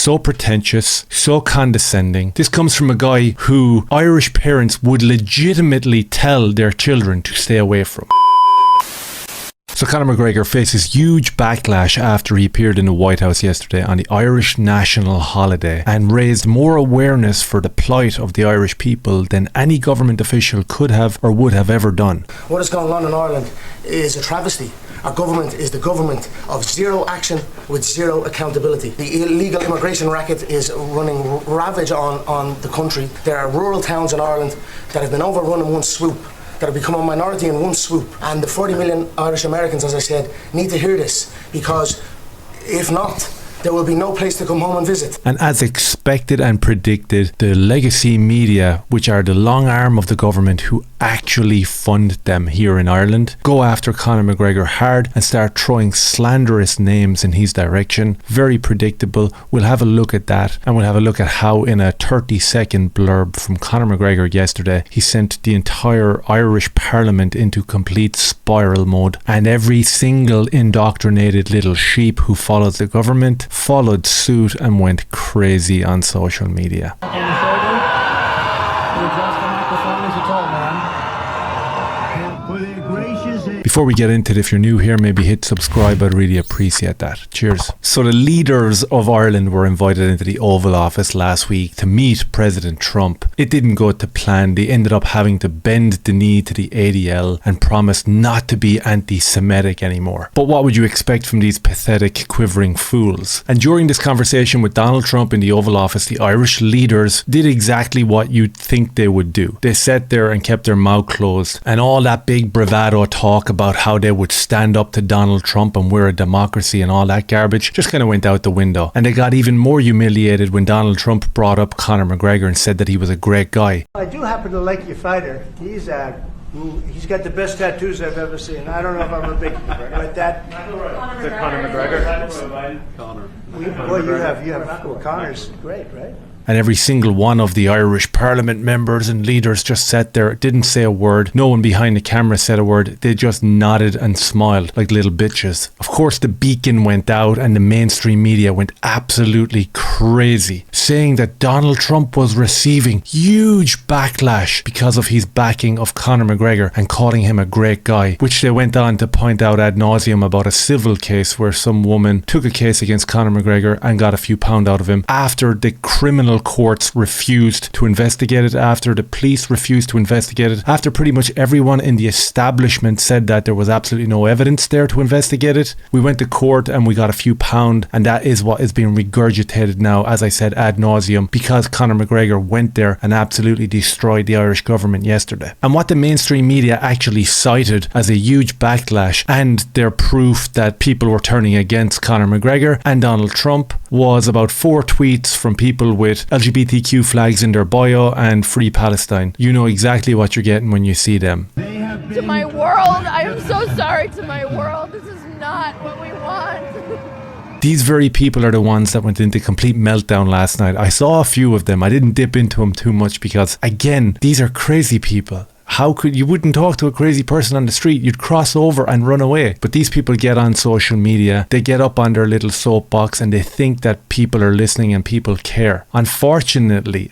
so pretentious, so condescending. This comes from a guy who Irish parents would legitimately tell their children to stay away from. So Conor McGregor faces huge backlash after he appeared in the White House yesterday on the Irish national holiday and raised more awareness for the plight of the Irish people than any government official could have or would have ever done. What is going on in Ireland is a travesty. Our government is the government of zero action with zero accountability. The illegal immigration racket is running ravage on the country. There are rural towns in Ireland that have been overrun in one swoop, that have become a minority in one swoop. And the 40 million Irish Americans, as I said, need to hear this, because if not, there will be no place to come home and visit. And as expected and predicted, the legacy media, which are the long arm of the government who actually fund them here in Ireland, go after Conor McGregor hard and start throwing slanderous names in his direction. Very predictable. We'll have a look at that, and we'll have a look at how in a 30-second blurb from Conor McGregor yesterday, he sent the entire Irish Parliament into complete spiral mode, and every single indoctrinated little sheep who follows the government followed suit and went crazy on social media. Before we get into it, if you're new here, maybe hit subscribe. I'd really appreciate that. Cheers. So the leaders of Ireland were invited into the Oval Office last week to meet President Trump. It didn't go to plan. They ended up having to bend the knee to the ADL and promise not to be anti-Semitic anymore. But what would you expect from these pathetic, quivering fools? And during this conversation with Donald Trump in the Oval Office, the Irish leaders did exactly what you'd think they would do. They sat there and kept their mouth closed, and all that big bravado talk about how they would stand up to Donald Trump and we're a democracy and all that garbage just kind of went out the window. And they got even more humiliated when Donald Trump brought up Conor McGregor and said that he was a great guy. I do happen to like your fighter. He's got the best tattoos I've ever seen. I don't know if I'm a big, but that. Is it Conor McGregor? Conor. Well, you have Conor's great, right? And every single one of the Irish Parliament members and leaders just sat there, didn't say a word. No one behind the camera said a word. They just nodded and smiled like little bitches. Of course, the beacon went out and the mainstream media went absolutely crazy, saying that Donald Trump was receiving huge backlash because of his backing of Conor McGregor and calling him a great guy, which they went on to point out ad nauseum about a civil case where some woman took a case against Conor McGregor and got a few pound out of him after the criminal courts refused to investigate it, after the police refused to investigate it, after pretty much everyone in the establishment said that there was absolutely no evidence there to investigate it. We went to court and we got a few pound, and that is what is being regurgitated now, as I said, ad nauseum, because Conor McGregor went there and absolutely destroyed the Irish government yesterday. And what the mainstream media actually cited as a huge backlash and their proof that people were turning against Conor McGregor and Donald Trump was about 4 tweets from people with LGBTQ flags in their bio and Free Palestine. You know exactly what you're getting when you see them. To my world, I am so sorry to my world. This is not what we want. These very people are the ones that went into complete meltdown last night. I saw a few of them. I didn't dip into them too much because, again, these are crazy people. How could you wouldn't talk to a crazy person on the street? You'd cross over and run away. But these people get on social media, they get up on their little soapbox and they think that people are listening and people care. Unfortunately,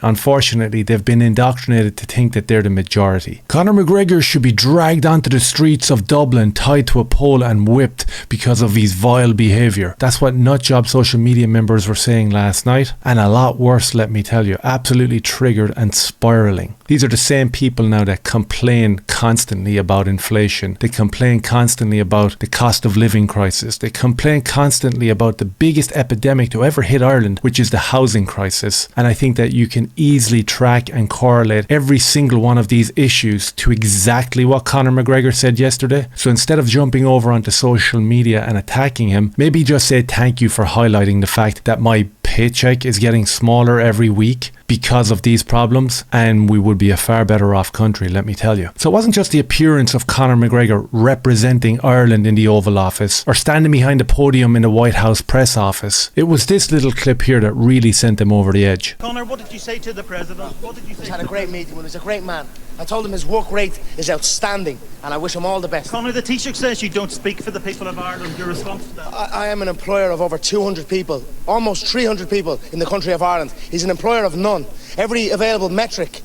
they've been indoctrinated to think that they're the majority. Conor McGregor should be dragged onto the streets of Dublin, tied to a pole and whipped because of his vile behaviour. That's what nutjob social media members were saying last night. And a lot worse, let me tell you. Absolutely triggered and spiralling. These are the same people now that complain constantly about inflation. They complain constantly about the cost of living crisis. They complain constantly about the biggest epidemic to ever hit Ireland, which is the housing crisis. And I think that you can easily track and correlate every single one of these issues to exactly what Conor McGregor said yesterday. So instead of jumping over onto social media and attacking him, maybe just say thank you for highlighting the fact that my paycheck is getting smaller every week because of these problems, and we would be a far better off country, let me tell you. So it wasn't just the appearance of Conor McGregor representing Ireland in the Oval Office or standing behind the podium in the White House press office. It was this little clip here that really sent him over the edge. Conor, what did you say to the President? What did you say? We had a great meeting. He was a great man. I told him his work rate is outstanding, and I wish him all the best. Conor, the Taoiseach says you don't speak for the people of Ireland. Your response to that? I am an employer of over 200 people, almost 300 people in the country of Ireland. He's an employer of none. Every available metric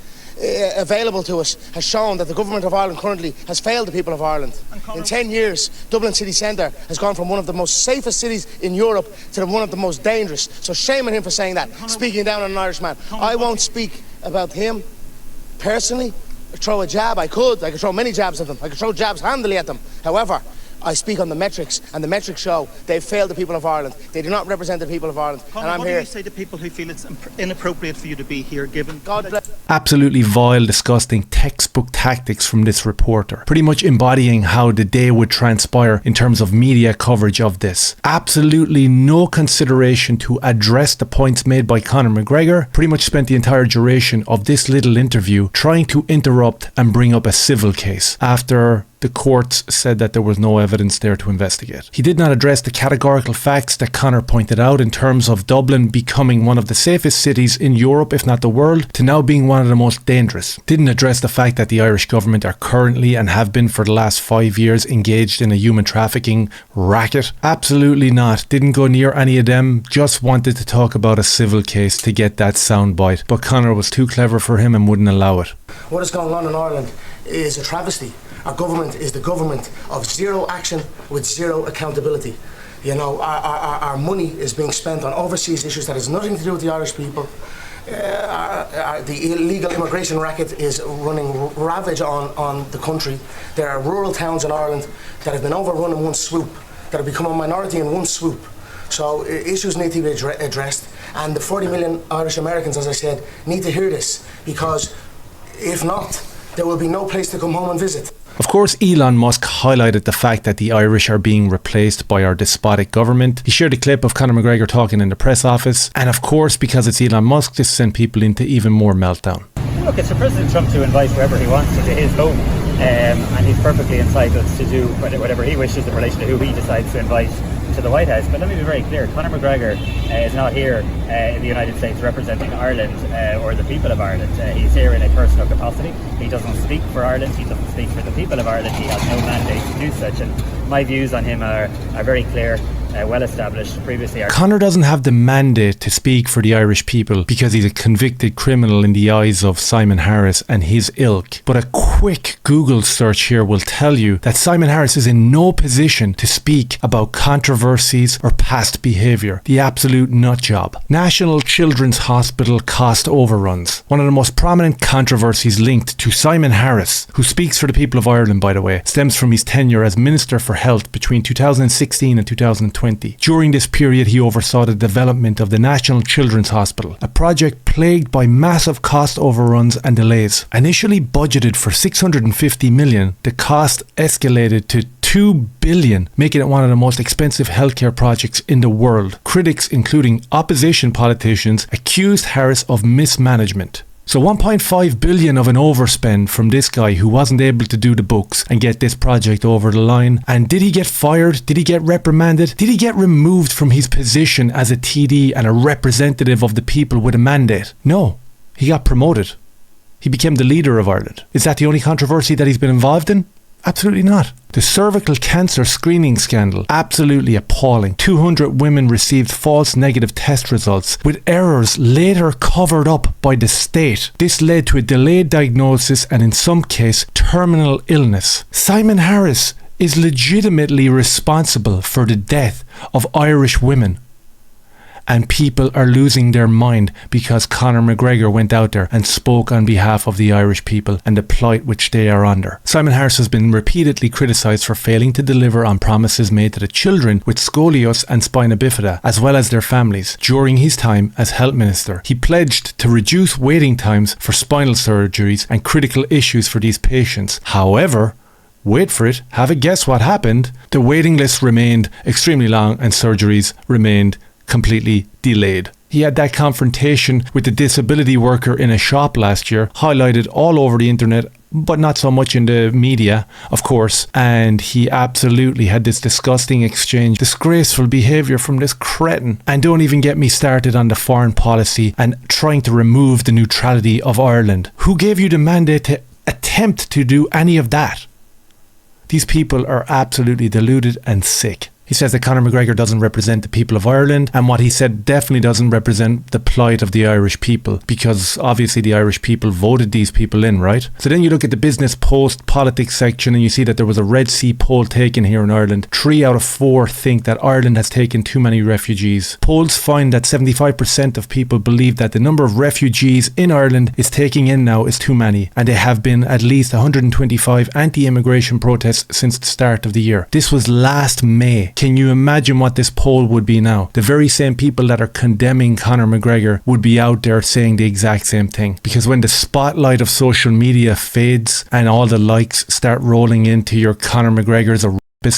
available to us has shown that the government of Ireland currently has failed the people of Ireland. In 10 years, Dublin city centre has gone from one of the most safest cities in Europe to one of the most dangerous. So shame on him for saying that, speaking down on an Irishman. I won't speak about him personally. Throw a jab, I could throw many jabs at them. I could throw jabs handily at them. However, I speak on the metrics, and the metrics show they've failed the people of Ireland. They do not represent the people of Ireland. Conor, and I'm what here. do you say to people who feel it's inappropriate for you to be here, given... God bless. Absolutely vile, disgusting textbook tactics from this reporter, pretty much embodying how the day would transpire in terms of media coverage of this. Absolutely no consideration to address the points made by Conor McGregor. Pretty much spent the entire duration of this little interview trying to interrupt and bring up a civil case after the courts said that there was no evidence there to investigate. He did not address the categorical facts that Conor pointed out in terms of Dublin becoming one of the safest cities in Europe, if not the world, to now being one of the most dangerous. Didn't address the fact that the Irish government are currently and have been for the last 5 years engaged in a human trafficking racket. Absolutely not. Didn't go near any of them. Just wanted to talk about a civil case to get that soundbite. But Conor was too clever for him and wouldn't allow it. What is going on in Ireland is a travesty. Our government is the government of zero action with zero accountability. You know, our money is being spent on overseas issues that has nothing to do with the Irish people. The illegal immigration racket is running ravage on the country. There are rural towns in Ireland that have been overrun in one swoop, that have become a minority in one swoop. So issues need to be addressed, and the 40 million Irish Americans, as I said, need to hear this, because if not, there will be no place to come home and visit. Of course, Elon Musk highlighted the fact that the Irish are being replaced by our despotic government. He shared a clip of Conor McGregor talking in the press office. And of course, because it's Elon Musk, this sent people into even more meltdown. Look, it's for President Trump to invite whoever he wants to his home. And he's perfectly entitled to do whatever he wishes in relation to who he decides to invite to the White House. But let me be very clear, Conor McGregor is not here in the United States representing Ireland or the people of Ireland. He's here in a personal capacity. He doesn't speak for Ireland, he doesn't speak for the people of Ireland. He has no mandate to do such, and my views on him are very clear. Well established previously. Conor doesn't have the mandate to speak for the Irish people because he's a convicted criminal in the eyes of Simon Harris and his ilk. But a quick Google search here will tell you that Simon Harris is in no position to speak about controversies or past behaviour. The absolute nut job. National Children's Hospital cost overruns. One of the most prominent controversies linked to Simon Harris, who speaks for the people of Ireland, by the way, stems from his tenure as Minister for Health between 2016 and 2020. During this period, he oversaw the development of the National Children's Hospital, a project plagued by massive cost overruns and delays. Initially budgeted for 650 million, the cost escalated to 2 billion, making it one of the most expensive healthcare projects in the world. Critics, including opposition politicians, accused Harris of mismanagement. So 1.5 billion of an overspend from this guy who wasn't able to do the books and get this project over the line. And did he get fired? Did he get reprimanded? Did he get removed from his position as a TD and a representative of the people with a mandate? No, he got promoted. He became the leader of Ireland. Is that the only controversy that he's been involved in? Absolutely not. The cervical cancer screening scandal, absolutely appalling. 200 women received false negative test results, with errors later covered up by the state. This led to a delayed diagnosis and in some case terminal illness. Simon Harris is legitimately responsible for the death of Irish women. And people are losing their mind because Conor McGregor went out there and spoke on behalf of the Irish people and the plight which they are under. Simon Harris has been repeatedly criticised for failing to deliver on promises made to the children with scoliosis and spina bifida, as well as their families. During his time as Health Minister, he pledged to reduce waiting times for spinal surgeries and critical issues for these patients. However, wait for it, have a guess what happened. The waiting list remained extremely long and surgeries remained completely delayed. He had that confrontation with the disability worker in a shop last year, highlighted all over the internet, but not so much in the media, of course. And he absolutely had this disgusting exchange, disgraceful behaviour from this cretin. And don't even get me started on the foreign policy and trying to remove the neutrality of Ireland. Who gave you the mandate to attempt to do any of that. These people are absolutely deluded and sick. He says that Conor McGregor doesn't represent the people of Ireland, and what he said definitely doesn't represent the plight of the Irish people, because obviously the Irish people voted these people in, right? So then you look at the Business Post politics section and you see that there was a Red C poll taken here in Ireland. 3 out of 4 think that Ireland has taken too many refugees. Polls find that 75% of people believe that the number of refugees in Ireland is taking in now is too many, and there have been at least 125 anti-immigration protests since the start of the year. This was last May. Can you imagine what this poll would be now? The very same people that are condemning Conor McGregor would be out there saying the exact same thing. Because when the spotlight of social media fades and all the likes start rolling into your Conor McGregor's a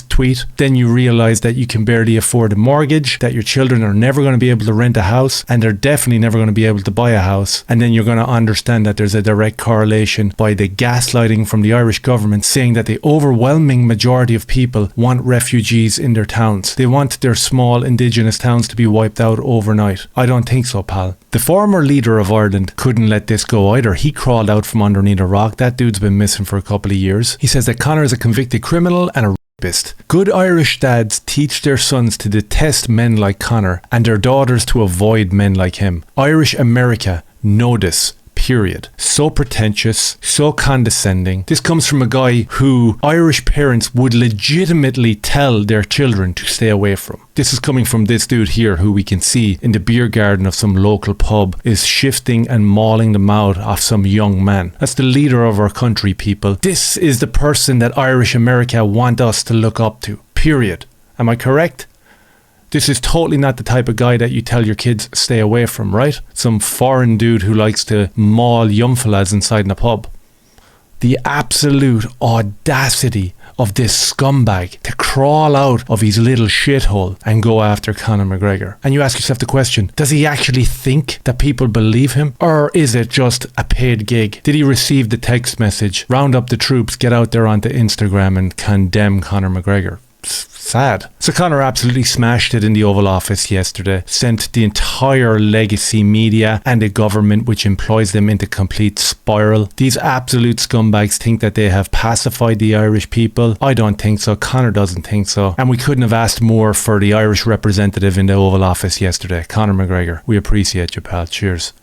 tweet, then you realize that you can barely afford a mortgage, that your children are never going to be able to rent a house, and they're definitely never going to be able to buy a house. And then you're going to understand that there's a direct correlation by the gaslighting from the Irish government saying that the overwhelming majority of people want refugees in their towns. They want their small indigenous towns to be wiped out overnight. I don't think so, pal. The former leader of Ireland couldn't let this go either. He crawled out from underneath a rock. That dude's been missing for a couple of years. He says that Conor is a convicted criminal and a rapist. Good Irish dads teach their sons to detest men like Conor and their daughters to avoid men like him. Irish America know this. Period. So pretentious, so condescending. This comes from a guy who Irish parents would legitimately tell their children to stay away from. This is coming from this dude here who we can see in the beer garden of some local pub is shifting and mauling the mouth off some young man. That's the leader of our country, people. This is the person that Irish America want us to look up to. Period. Am I correct? This is totally not the type of guy that you tell your kids stay away from, right? Some foreign dude who likes to maul young fellas inside in a pub. The absolute audacity of this scumbag to crawl out of his little shithole and go after Conor McGregor. And you ask yourself the question, does he actually think that people believe him? Or is it just a paid gig? Did he receive the text message, round up the troops, get out there onto Instagram and condemn Conor McGregor? Sad. So Conor absolutely smashed it in the Oval Office yesterday, sent the entire legacy media and the government which employs them into complete spiral. These absolute scumbags think that they have pacified the Irish people. I don't think so. Conor doesn't think so. And we couldn't have asked more for the Irish representative in the Oval Office yesterday. Conor McGregor, we appreciate you, pal. Cheers.